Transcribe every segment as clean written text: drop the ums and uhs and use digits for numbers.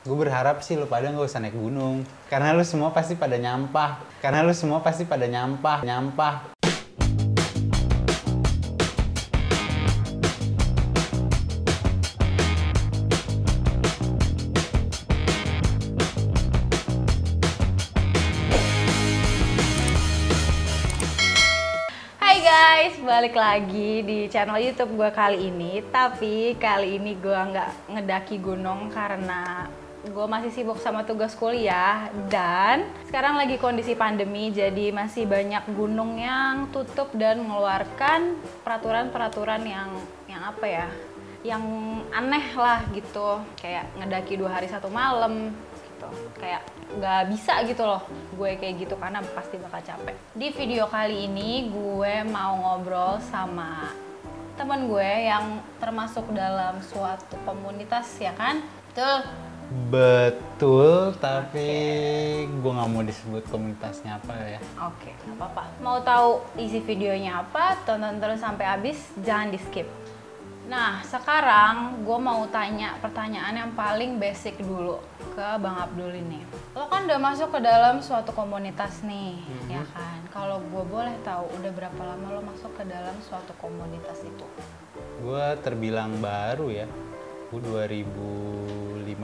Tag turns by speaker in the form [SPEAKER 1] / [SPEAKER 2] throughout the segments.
[SPEAKER 1] Gue berharap sih lu pada nggak usah naik gunung. Karena lu semua pasti pada nyampah. Karena lu semua pasti pada nyampah.
[SPEAKER 2] Hai guys, balik lagi di channel YouTube gue kali ini. Tapi kali ini gue nggak ngedaki gunung karena gue masih sibuk sama tugas kuliah. Dan sekarang lagi kondisi pandemi, jadi masih banyak gunung yang tutup dan mengeluarkan peraturan-peraturan yang apa ya, yang aneh lah gitu. Kayak ngedaki 2 hari 1 malam gitu. Kayak nggak bisa gitu loh gue kayak gitu karena pasti bakal capek. Di video kali ini gue mau ngobrol sama temen gue yang termasuk dalam suatu komunitas, ya kan?
[SPEAKER 1] Betul, tapi gue nggak mau disebut komunitasnya apa ya.
[SPEAKER 2] Oke, nggak apa-apa. Mau tahu isi videonya apa? Tonton terus sampai habis, jangan di skip. Nah, sekarang gue mau tanya pertanyaan yang paling basic dulu ke Bang Abdul ini. Lo kan udah masuk ke dalam suatu komunitas nih, ya kan? Kalau gue boleh tahu, udah berapa lama lo masuk ke dalam suatu komunitas itu?
[SPEAKER 1] Gue terbilang baru ya. Gue 2015.
[SPEAKER 2] 5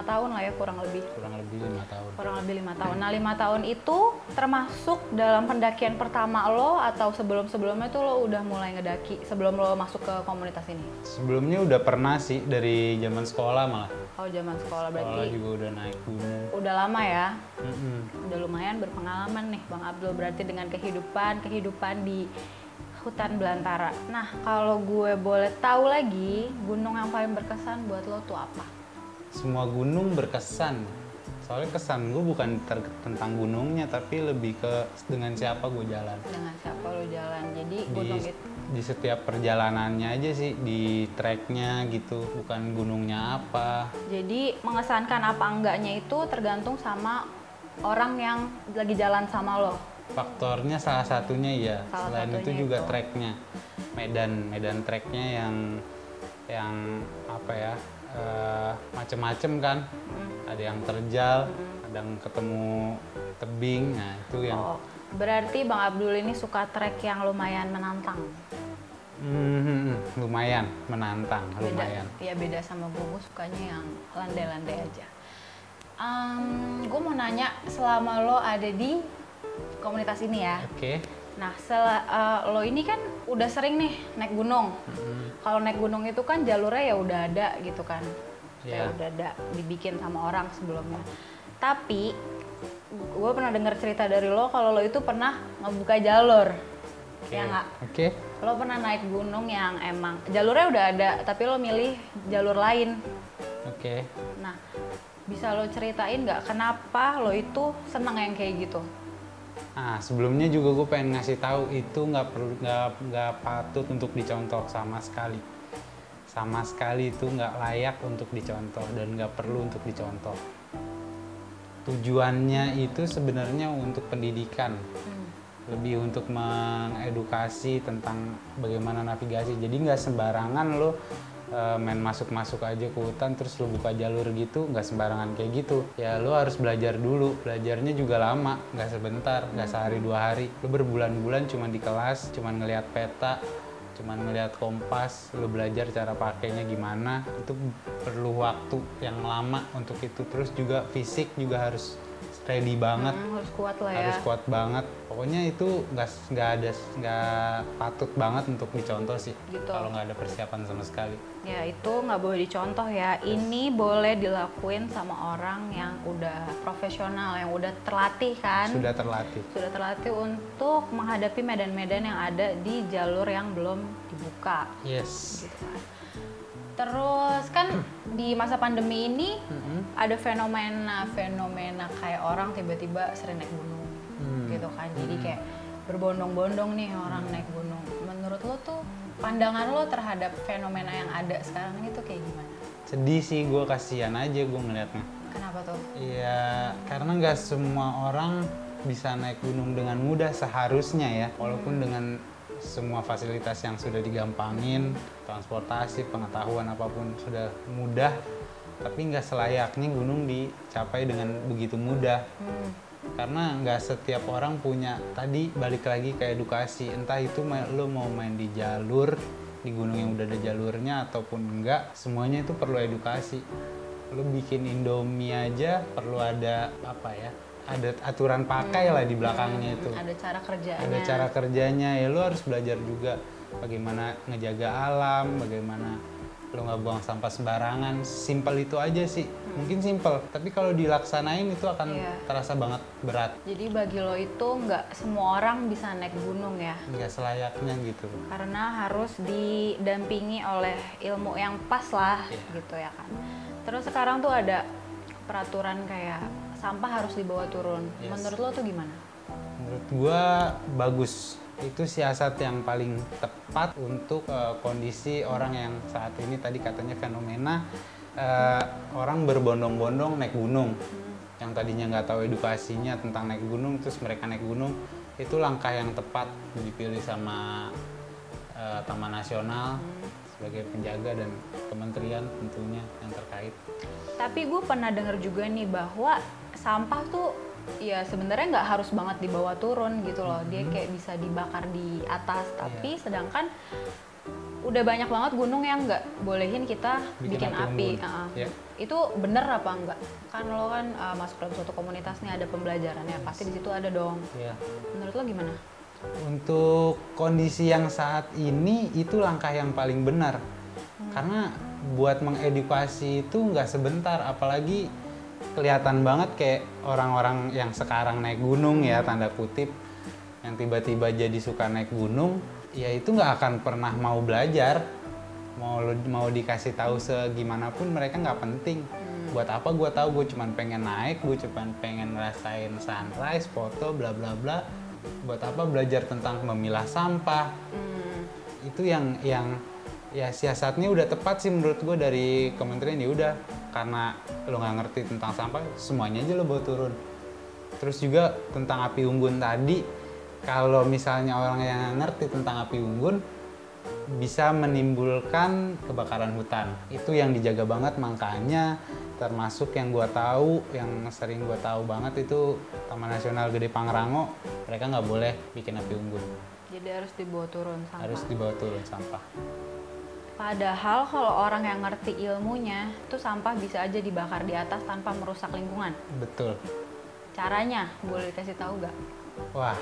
[SPEAKER 2] tahun lah ya, kurang lebih.
[SPEAKER 1] Kurang lebih 5 tahun.
[SPEAKER 2] Kurang lebih 5 tahun. Nah, 5 tahun itu termasuk dalam pendakian pertama lo atau sebelum-sebelumnya tuh lo udah mulai ngedaki sebelum lo masuk ke komunitas ini?
[SPEAKER 1] Sebelumnya udah pernah sih dari zaman sekolah malah.
[SPEAKER 2] Oh, zaman sekolah berarti.
[SPEAKER 1] Sekolah juga udah naik gunung.
[SPEAKER 2] Udah lama ya?
[SPEAKER 1] Mm-mm.
[SPEAKER 2] Udah lumayan berpengalaman nih Bang Abdul berarti dengan kehidupan di hutan belantara. Nah, kalau gue boleh tahu lagi, gunung yang paling berkesan buat lo tuh apa?
[SPEAKER 1] Semua gunung berkesan. Soalnya kesan gue bukan tentang gunungnya, tapi lebih ke dengan siapa gue jalan.
[SPEAKER 2] Dengan siapa lo jalan. Jadi gunung itu
[SPEAKER 1] Di setiap perjalanannya aja sih, di treknya gitu, bukan gunungnya apa.
[SPEAKER 2] jadi mengesankan apa enggaknya itu tergantung sama orang yang lagi jalan sama lo.
[SPEAKER 1] Faktornya salah satunya ya.
[SPEAKER 2] Salah
[SPEAKER 1] Selain itu
[SPEAKER 2] satunya
[SPEAKER 1] juga
[SPEAKER 2] itu.
[SPEAKER 1] treknya, medan treknya yang apa ya, macem-macem kan. Ada yang terjal, ada yang ketemu tebing. Nah itu yang
[SPEAKER 2] Oh, berarti Bang Abdul ini suka trek yang lumayan menantang.
[SPEAKER 1] lumayan menantang,
[SPEAKER 2] Beda,
[SPEAKER 1] lumayan.
[SPEAKER 2] ya beda sama gue sukanya yang landai-landai aja. Gue mau nanya, selama lo ada di komunitas ini ya,
[SPEAKER 1] Oke.
[SPEAKER 2] nah lo ini kan udah sering nih naik gunung. Kalau naik gunung itu kan jalurnya ya udah ada gitu kan, kayak
[SPEAKER 1] Iya.
[SPEAKER 2] udah ada dibikin sama orang sebelumnya. Tapi gue pernah dengar cerita dari lo kalau lo itu pernah ngebuka jalur, ya nggak?
[SPEAKER 1] Oke.
[SPEAKER 2] Lo pernah naik gunung yang emang jalurnya udah ada, tapi lo milih jalur lain.
[SPEAKER 1] Oke.
[SPEAKER 2] Nah, bisa lo ceritain nggak kenapa lo itu seneng yang kayak gitu?
[SPEAKER 1] Nah, sebelumnya juga gue pengen ngasih tahu itu nggak patut untuk dicontoh sama sekali. Sama sekali itu nggak layak untuk dicontoh dan nggak perlu untuk dicontoh. Tujuannya itu sebenarnya untuk pendidikan, lebih untuk mengedukasi tentang bagaimana navigasi. Jadi nggak sembarangan lo main masuk-masuk aja ke hutan terus lo buka jalur gitu, nggak sembarangan kayak gitu. Ya lo harus belajar dulu, belajarnya juga lama, nggak sebentar, nggak sehari 2 hari. Lo berbulan-bulan cuma di kelas, cuma ngelihat peta, cuma ngelihat kompas, lo belajar cara pakainya gimana. Itu perlu waktu yang lama untuk itu. Terus juga fisik juga harus ready banget.
[SPEAKER 2] Harus kuat lah ya.
[SPEAKER 1] Harus kuat banget. Pokoknya itu nggak patut banget untuk dicontoh sih.
[SPEAKER 2] Gitu.
[SPEAKER 1] Kalau nggak ada persiapan sama sekali.
[SPEAKER 2] Ya itu nggak boleh dicontoh ya. Ini boleh dilakuin sama orang yang udah profesional, yang udah terlatih kan.
[SPEAKER 1] Sudah terlatih.
[SPEAKER 2] Sudah terlatih untuk menghadapi medan-medan yang ada di jalur yang belum dibuka.
[SPEAKER 1] Yes.
[SPEAKER 2] Gitu kan. Terus kan di masa pandemi ini ada fenomena kayak orang tiba-tiba sering naik gunung gitu kan. Jadi kayak berbondong-bondong nih orang naik gunung. Menurut lo tuh pandangan lo terhadap fenomena yang ada sekarang ini tuh kayak gimana?
[SPEAKER 1] Sedih sih, gue kasihan aja gue ngeliatnya.
[SPEAKER 2] Kenapa tuh?
[SPEAKER 1] Iya, karena nggak semua orang bisa naik gunung dengan mudah seharusnya ya. Walaupun dengan semua fasilitas yang sudah digampangin, transportasi, pengetahuan apapun sudah mudah, tapi nggak selayaknya gunung dicapai dengan begitu mudah. Karena nggak setiap orang punya, tadi balik lagi ke edukasi, entah itu lo mau main di jalur, di gunung yang udah ada jalurnya ataupun enggak, semuanya itu perlu edukasi. Lo bikin Indomie aja perlu ada apa ya, ada aturan pakai lah di belakangnya itu.
[SPEAKER 2] Ada cara kerjanya.
[SPEAKER 1] Ada cara kerjanya, ya lo harus belajar juga bagaimana ngejaga alam, bagaimana lo nggak buang sampah sembarangan. Simpel itu aja sih, mungkin simpel, tapi kalau dilaksanain itu akan terasa banget berat.
[SPEAKER 2] Jadi bagi lo itu nggak semua orang bisa naik gunung ya?
[SPEAKER 1] Nggak selayaknya gitu.
[SPEAKER 2] Karena harus didampingi oleh ilmu yang pas lah, gitu ya kan. Terus sekarang tuh ada peraturan kayak sampah harus dibawa turun. Menurut lo tuh gimana?
[SPEAKER 1] Menurut gua bagus. Itu siasat yang paling tepat untuk kondisi orang yang saat ini tadi katanya fenomena orang berbondong-bondong naik gunung. Yang tadinya nggak tahu edukasinya tentang naik gunung, terus mereka naik gunung. Itu langkah yang tepat dipilih sama Taman Nasional sebagai penjaga dan kementerian tentunya yang terkait.
[SPEAKER 2] Tapi gue pernah dengar juga nih bahwa sampah tuh ya sebenarnya nggak harus banget dibawa turun gitu loh. Dia kayak bisa dibakar di atas, tapi sedangkan udah banyak banget gunung yang nggak bolehin kita bikin api. Itu bener apa enggak? Kan lo kan masuk dalam suatu komunitas nih, ada pembelajarannya, pasti di situ ada dong. Menurut lo gimana?
[SPEAKER 1] Untuk kondisi yang saat ini itu langkah yang paling benar. Karena buat mengedukasi itu nggak sebentar, apalagi kelihatan banget kayak orang-orang yang sekarang naik gunung ya, tanda kutip, yang tiba-tiba jadi suka naik gunung, ya itu nggak akan pernah mau belajar, mau dikasih tahu segimanapun mereka nggak penting. Buat apa gue tahu, gue cuma pengen naik, gue cuma pengen ngerasain sunrise, foto, bla bla bla. Buat apa belajar tentang memilah sampah? Itu yang ya siasatnya udah tepat sih menurut gue dari kementerian. Ya udah, karena lo nggak ngerti tentang sampah, semuanya aja lo bawa turun. Terus juga tentang api unggun tadi, kalau misalnya orang yang nggak ngerti tentang api unggun bisa menimbulkan kebakaran hutan. Itu yang dijaga banget, makanya termasuk yang gua tahu, yang sering gua tahu banget itu Taman Nasional Gede Pangrango, mereka nggak boleh bikin api unggun.
[SPEAKER 2] Jadi harus dibawa turun sampah.
[SPEAKER 1] Harus dibawa turun sampah.
[SPEAKER 2] Padahal kalau orang yang ngerti ilmunya, tuh sampah bisa aja dibakar di atas tanpa merusak lingkungan.
[SPEAKER 1] Betul.
[SPEAKER 2] Caranya boleh dikasih tahu nggak?
[SPEAKER 1] Wah,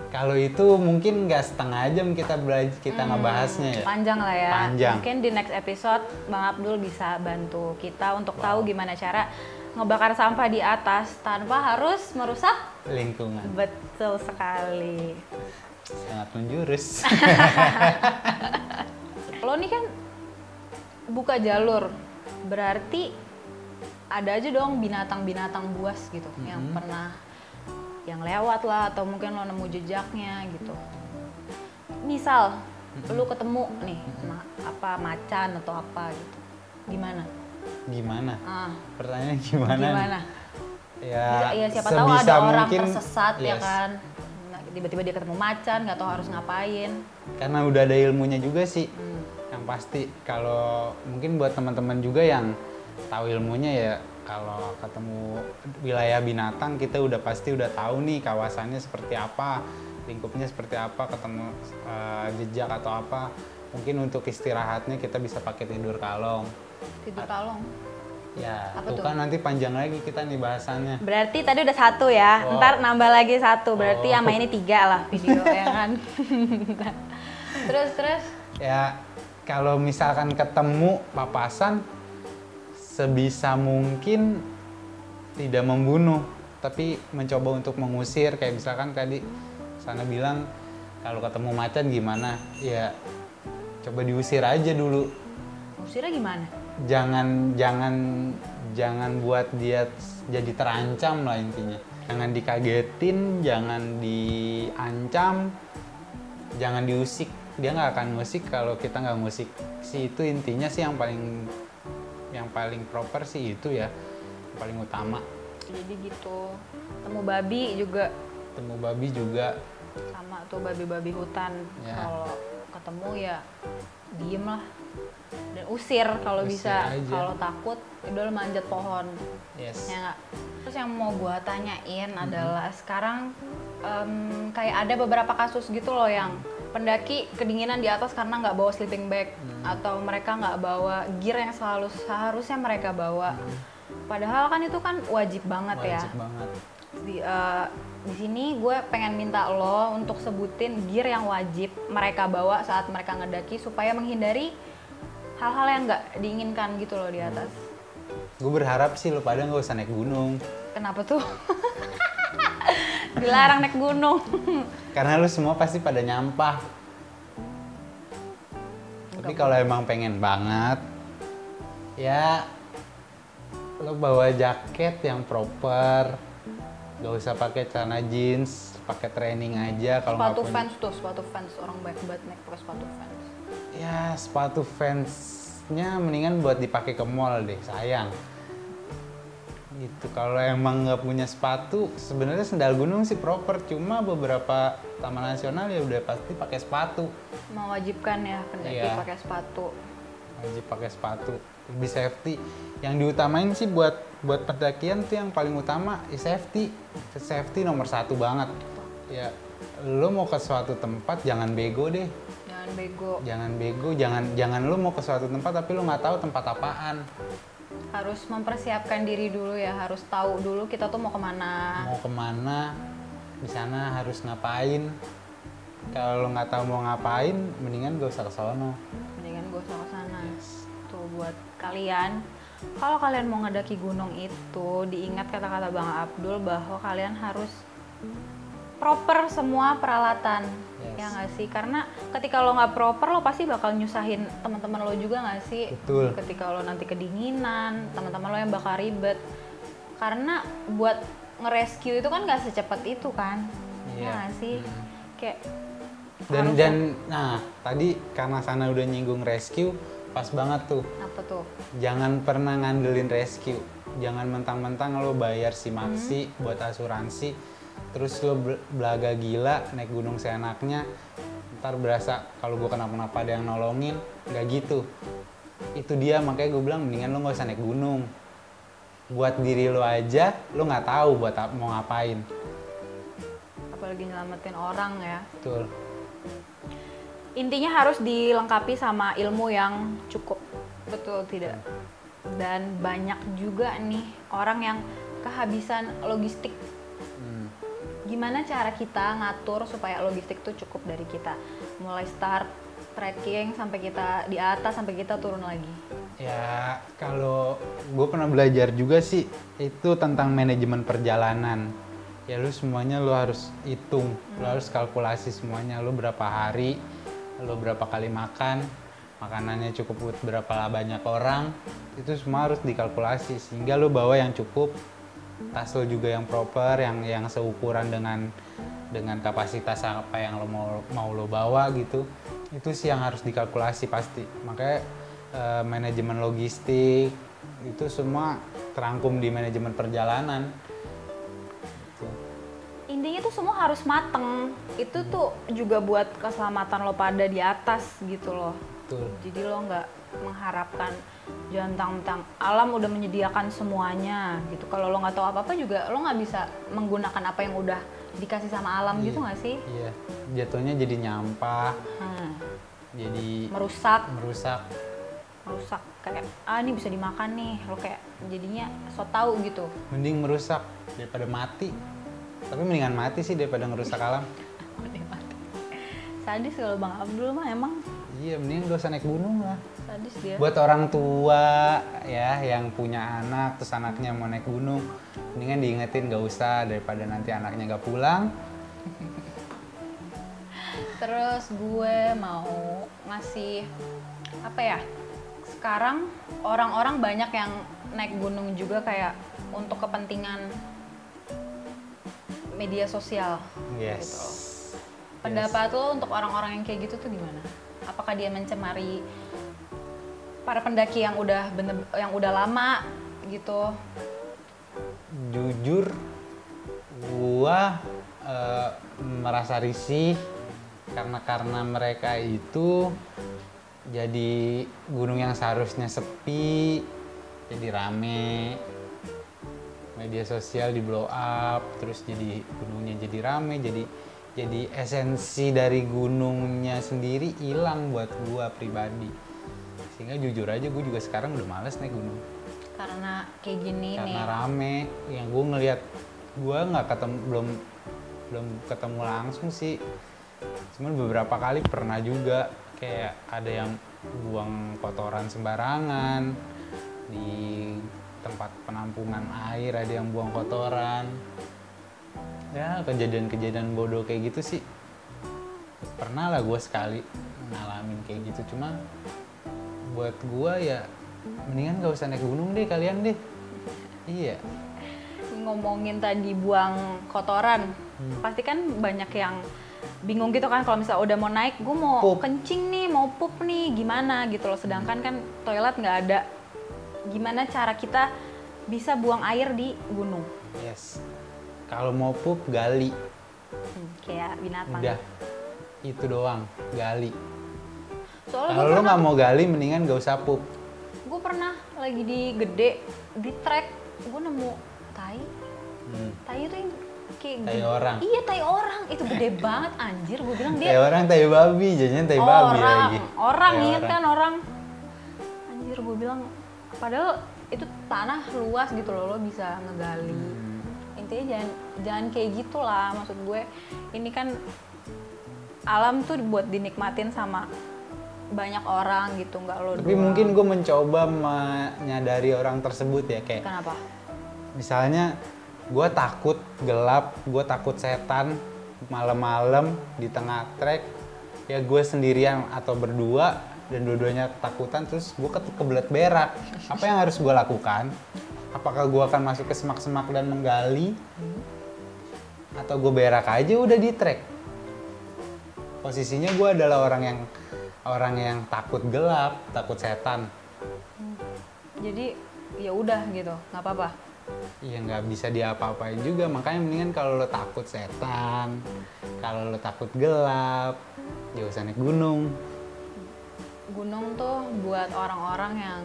[SPEAKER 1] kalau itu mungkin nggak setengah jam kita ngebahasnya ya.
[SPEAKER 2] Panjang lah ya.
[SPEAKER 1] Panjang.
[SPEAKER 2] Mungkin di next episode Bang Abdul bisa bantu kita untuk tahu gimana cara ngebakar sampah di atas tanpa harus merusak
[SPEAKER 1] lingkungan.
[SPEAKER 2] Betul sekali.
[SPEAKER 1] Sangat menjurus.
[SPEAKER 2] Lo nih kan buka jalur, berarti ada aja dong binatang-binatang buas gitu yang pernah yang lewat lah, atau mungkin lo nemu jejaknya gitu. Misal lo ketemu nih macan atau apa gitu, gimana?
[SPEAKER 1] Pertanyaannya gimana?
[SPEAKER 2] Ya siapa tahu ada orang tersesat ya kan, tiba-tiba dia ketemu macan, nggak tahu harus ngapain.
[SPEAKER 1] Karena udah ada ilmunya juga sih. Yang pasti kalau mungkin buat teman-teman juga yang tahu ilmunya ya, kalau ketemu wilayah binatang kita udah pasti udah tahu nih kawasannya seperti apa, lingkupnya seperti apa, ketemu jejak atau apa. Mungkin untuk istirahatnya kita bisa pakai tidur kalong.
[SPEAKER 2] Tidur kalong?
[SPEAKER 1] Ya, tuh kan nanti panjang lagi kita nih bahasannya.
[SPEAKER 2] Berarti tadi udah 1 ya, ntar nambah lagi 1, berarti sama ini 3 lah video ya kan. Terus?
[SPEAKER 1] Ya, kalau misalkan ketemu papasan, sebisa mungkin tidak membunuh, tapi mencoba untuk mengusir. Kayak misalkan tadi Sana bilang kalau ketemu macan gimana, ya coba diusir aja dulu.
[SPEAKER 2] Usirnya gimana?
[SPEAKER 1] Jangan buat dia jadi terancam lah intinya. Jangan dikagetin, jangan diancam, jangan diusik. Dia nggak akan ngusik kalau kita nggak ngusik. Itu intinya sih yang paling proper sih itu ya, yang paling utama.
[SPEAKER 2] Jadi gitu. Temu babi juga. Sama tuh babi-babi hutan,
[SPEAKER 1] Ya.
[SPEAKER 2] kalau ketemu ya diem lah dan usir kalau
[SPEAKER 1] Usir
[SPEAKER 2] bisa.
[SPEAKER 1] aja.
[SPEAKER 2] Kalau takut udah lu manjat pohon.
[SPEAKER 1] Yes.
[SPEAKER 2] Ya nggak? Terus yang mau gua tanyain adalah sekarang kayak ada beberapa kasus gitu loh yang pendaki kedinginan di atas karena nggak bawa sleeping bag atau mereka nggak bawa gear yang selalu seharusnya mereka bawa. Padahal kan itu kan wajib banget ya.
[SPEAKER 1] Wajib banget.
[SPEAKER 2] Di sini gue pengen minta lo untuk sebutin gear yang wajib mereka bawa saat mereka ngedaki supaya menghindari hal-hal yang nggak diinginkan gitu loh di atas.
[SPEAKER 1] Gue berharap sih lo pada nggak usah naik gunung.
[SPEAKER 2] Kenapa tuh? Dilarang naik gunung.
[SPEAKER 1] Karena lu semua pasti pada nyampah. Tapi kalau emang pengen banget, ya lo bawa jaket yang proper. Gak usah pakai celana jeans, pakai training aja kalau nggak
[SPEAKER 2] Sepatu
[SPEAKER 1] punya.
[SPEAKER 2] fans tuh, sepatu fans. Orang baik banget naik pakai sepatu fans.
[SPEAKER 1] Ya sepatu fansnya mendingan buat dipakai ke mall deh, sayang. Gitu. Kalau emang nggak punya sepatu, sebenarnya sendal gunung sih proper. Cuma beberapa taman nasional ya udah pasti pakai sepatu.
[SPEAKER 2] Mewajibkan ya pendaki
[SPEAKER 1] Iya.
[SPEAKER 2] pakai sepatu.
[SPEAKER 1] Wajib pakai sepatu, lebih safety. Yang diutamain sih buat pendakian tuh yang paling utama safety. Safety nomor satu banget. Ya, lo mau ke suatu tempat jangan bego deh.
[SPEAKER 2] Jangan bego.
[SPEAKER 1] Jangan bego, jangan lo mau ke suatu tempat tapi lo nggak tahu tempat apaan.
[SPEAKER 2] Harus mempersiapkan diri dulu ya, harus tahu dulu kita tuh mau kemana.
[SPEAKER 1] Mau kemana, di sana harus ngapain. Kalau lo nggak tahu mau ngapain, mendingan gak usah ke sono.
[SPEAKER 2] Mendingan gue usah kesana. Tuh buat kalian, kalau kalian mau ngedaki gunung itu, diingat kata-kata Bang Abdul bahwa kalian harus proper semua peralatan.
[SPEAKER 1] Yes.
[SPEAKER 2] Ya nggak sih? Karena ketika lo nggak proper, lo pasti bakal nyusahin teman-teman lo juga nggak sih?
[SPEAKER 1] Betul.
[SPEAKER 2] Ketika lo nanti kedinginan, teman-teman lo yang bakal ribet. Karena buat nge-rescue itu kan nggak secepat itu kan? Ya
[SPEAKER 1] Iya.
[SPEAKER 2] nggak sih? Kayak
[SPEAKER 1] Dan nah tadi karena Sana udah nyinggung rescue, pas banget tuh.
[SPEAKER 2] apa tuh?
[SPEAKER 1] Jangan pernah ngandelin rescue. Jangan mentang-mentang lo bayar si Maxi buat asuransi, terus lo belaga gila naik gunung seenaknya. Ntar berasa kalau gue kenapa-napa ada yang nolongin, nggak gitu. Itu dia makanya gue bilang mendingan lo nggak usah naik gunung. Buat diri lo aja, lo nggak tahu buat mau ngapain.
[SPEAKER 2] Apalagi nyelamatin orang ya.
[SPEAKER 1] Betul.
[SPEAKER 2] Intinya harus dilengkapi sama ilmu yang cukup, betul tidak? Dan banyak juga nih orang yang kehabisan logistik. Gimana cara kita ngatur supaya logistik tuh cukup dari kita? Mulai start trekking sampai kita di atas sampai kita turun lagi.
[SPEAKER 1] Ya, kalau gue pernah belajar juga sih, itu tentang manajemen perjalanan. Ya lu semuanya lu harus hitung, lu harus kalkulasi semuanya. Lu berapa hari, lu berapa kali makan, makanannya cukup buat berapa banyak orang. Itu semua harus dikalkulasi, sehingga lu bawa yang cukup. Tas lu juga yang proper, yang seukuran dengan kapasitas apa yang lo mau lo bawa gitu. Itu sih yang harus dikalkulasi pasti. Makanya manajemen logistik itu semua terangkum di manajemen perjalanan. Gitu.
[SPEAKER 2] Intinya tuh semua harus mateng. Itu tuh juga buat keselamatan lo pada di atas gitu loh.
[SPEAKER 1] Betul.
[SPEAKER 2] Jadi lo nggak mengharapkan jantang-tang alam udah menyediakan semuanya gitu. Kalau lo nggak tahu apa-apa juga lo nggak bisa menggunakan apa yang udah dikasih sama alam gitu nggak sih?
[SPEAKER 1] Iya, jatuhnya jadi nyampah, jadi
[SPEAKER 2] Merusak kayak ini bisa dimakan nih, lo kayak jadinya so tau gitu.
[SPEAKER 1] mending merusak daripada mati. Tapi mendingan mati sih daripada ngerusak alam.
[SPEAKER 2] Sadis kalau Bang Abdul mah emang
[SPEAKER 1] Iya, mending gak usah naik gunung lah.
[SPEAKER 2] sadis dia.
[SPEAKER 1] Buat orang tua ya yang punya anak terus anaknya mau naik gunung, mendingan diingetin gak usah daripada nanti anaknya gak pulang.
[SPEAKER 2] Terus gue mau ngasih apa ya? Sekarang orang-orang banyak yang naik gunung juga kayak untuk kepentingan media sosial.
[SPEAKER 1] Yes.
[SPEAKER 2] Gitu. Pendapat lo untuk orang-orang yang kayak gitu tuh gimana? Apakah dia mencemari para pendaki yang udah lama gitu?
[SPEAKER 1] Jujur, gua merasa risih karena mereka itu jadi gunung yang seharusnya sepi jadi rame, media sosial di blow up, terus jadi gunungnya jadi rame, jadi esensi dari gunungnya sendiri hilang buat gua pribadi. Sehingga jujur aja gua juga sekarang udah males naik gunung.
[SPEAKER 2] Karena kayak gini
[SPEAKER 1] Karena
[SPEAKER 2] nih.
[SPEAKER 1] rame, yang gua ngelihat gua nggak ketemu belum ketemu langsung sih. Cuman beberapa kali pernah juga kayak ada yang buang kotoran sembarangan di tempat penampungan air, ada yang buang kotoran. Ya kejadian-kejadian bodoh kayak gitu sih pernah lah gue sekali ngalamin kayak gitu. Cuma buat gue ya mendingan gak usah naik gunung deh kalian deh. Iya.
[SPEAKER 2] Ngomongin tadi buang kotoran, pasti kan banyak yang bingung gitu kan kalau misalnya udah mau naik, gue mau
[SPEAKER 1] Pup.
[SPEAKER 2] kencing nih, mau pup nih, gimana gitu loh. Sedangkan kan toilet nggak ada. Gimana cara kita bisa buang air di gunung?
[SPEAKER 1] Yes. Kalau mau pup gali.
[SPEAKER 2] Kayak binatang.
[SPEAKER 1] Udah. Itu doang, gali.
[SPEAKER 2] Soalnya
[SPEAKER 1] Kalau lo nggak mau gali mendingan gak usah pup.
[SPEAKER 2] gue pernah lagi di Gede, di trek, gue nemu tai. Tai itu yang kayak
[SPEAKER 1] Tai orang.
[SPEAKER 2] Iya, tai orang. Itu gede banget anjir. Gue bilang dia
[SPEAKER 1] Tai orang, tai babi, jadinya tai babi lagi.
[SPEAKER 2] Orang
[SPEAKER 1] Tai
[SPEAKER 2] inget kan orang. Anjir, gue bilang padahal itu tanah luas gitu loh, lo bisa ngegali. Intinya jangan kayak gitulah, maksud gue. Ini kan alam tuh buat dinikmatin sama banyak orang gitu, nggak lo
[SPEAKER 1] Tapi
[SPEAKER 2] doang.
[SPEAKER 1] mungkin gue mencoba menyadari orang tersebut ya, kayak
[SPEAKER 2] Kenapa?
[SPEAKER 1] misalnya gue takut gelap, gue takut setan malam-malam di tengah trek, ya gue sendirian atau berdua dan dua-duanya ketakutan, terus gue kebelet berak. Apa yang harus gue lakukan? Apakah gue akan masuk ke semak-semak dan menggali? Atau gue berak aja udah di trek? Posisinya gue adalah orang yang takut gelap, takut setan.
[SPEAKER 2] Jadi ya udah gitu, nggak apa-apa.
[SPEAKER 1] Iya, nggak bisa diapa-apain juga, makanya mendingan kalau lo takut setan, kalau lo takut gelap, ya usah naik gunung.
[SPEAKER 2] Gunung tuh buat orang-orang yang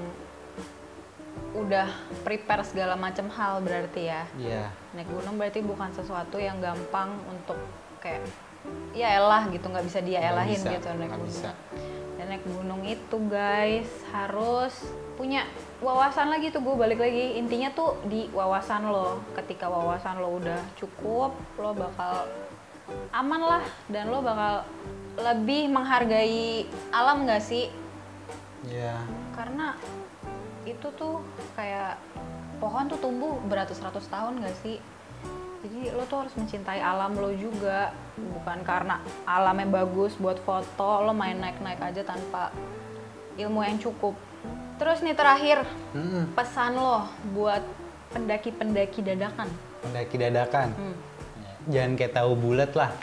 [SPEAKER 2] udah prepare segala macam hal berarti ya.
[SPEAKER 1] Iya.
[SPEAKER 2] Naik gunung berarti bukan sesuatu yang gampang untuk kayak ya elah gitu, nggak bisa dia
[SPEAKER 1] Nggak
[SPEAKER 2] elahin
[SPEAKER 1] bisa,
[SPEAKER 2] gitu naik
[SPEAKER 1] nggak
[SPEAKER 2] gunung.
[SPEAKER 1] bisa.
[SPEAKER 2] Dan naik gunung itu guys harus punya wawasan lagi tuh, gue balik lagi intinya tuh di wawasan lo. Ketika wawasan lo udah cukup, lo bakal aman lah dan lo bakal lebih menghargai alam nggak sih?
[SPEAKER 1] Iya.
[SPEAKER 2] Karena itu tuh kayak pohon tuh tumbuh beratus-ratus tahun nggak sih? Jadi lo tuh harus mencintai alam lo juga, bukan karena alamnya bagus buat foto lo main naik-naik aja tanpa ilmu yang cukup. Terus nih terakhir, pesan lo buat pendaki-pendaki dadakan.
[SPEAKER 1] Pendaki dadakan. Jangan kayak tahu bulat lah.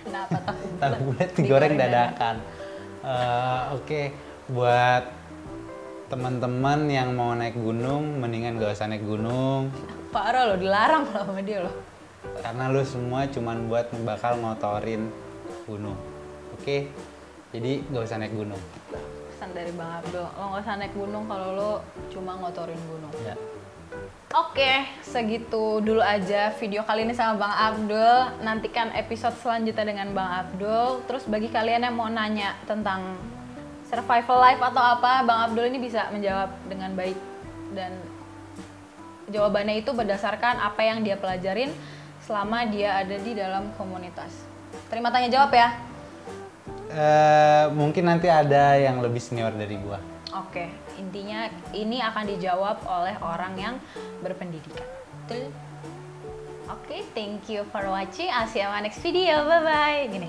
[SPEAKER 2] Kenapa tuh?
[SPEAKER 1] Tahu bulat digoreng dadakan. Oke, buat teman-teman yang mau naik gunung, mendingan gak usah naik gunung.
[SPEAKER 2] Parah lo, dilarang lo sama dia lo.
[SPEAKER 1] Karena lu semua cuman buat bakal ngotorin gunung. Oke? Jadi gak usah naik gunung.
[SPEAKER 2] Pesan dari Bang Abdul, lo gak usah naik gunung kalau lo cuma ngotorin gunung.
[SPEAKER 1] Ya.
[SPEAKER 2] Oke, segitu dulu aja video kali ini sama Bang Abdul. Nantikan episode selanjutnya dengan Bang Abdul. Terus bagi kalian yang mau nanya tentang survival life atau apa, Bang Abdul ini bisa menjawab dengan baik. Dan jawabannya itu berdasarkan apa yang dia pelajarin selama dia ada di dalam komunitas. Terima tanya jawab ya.
[SPEAKER 1] Mungkin nanti ada yang lebih senior dari gua.
[SPEAKER 2] Oke, intinya ini akan dijawab oleh orang yang berpendidikan. Betul? Oke, thank you for watching. I'll see you on my next video. Bye-bye. Gini.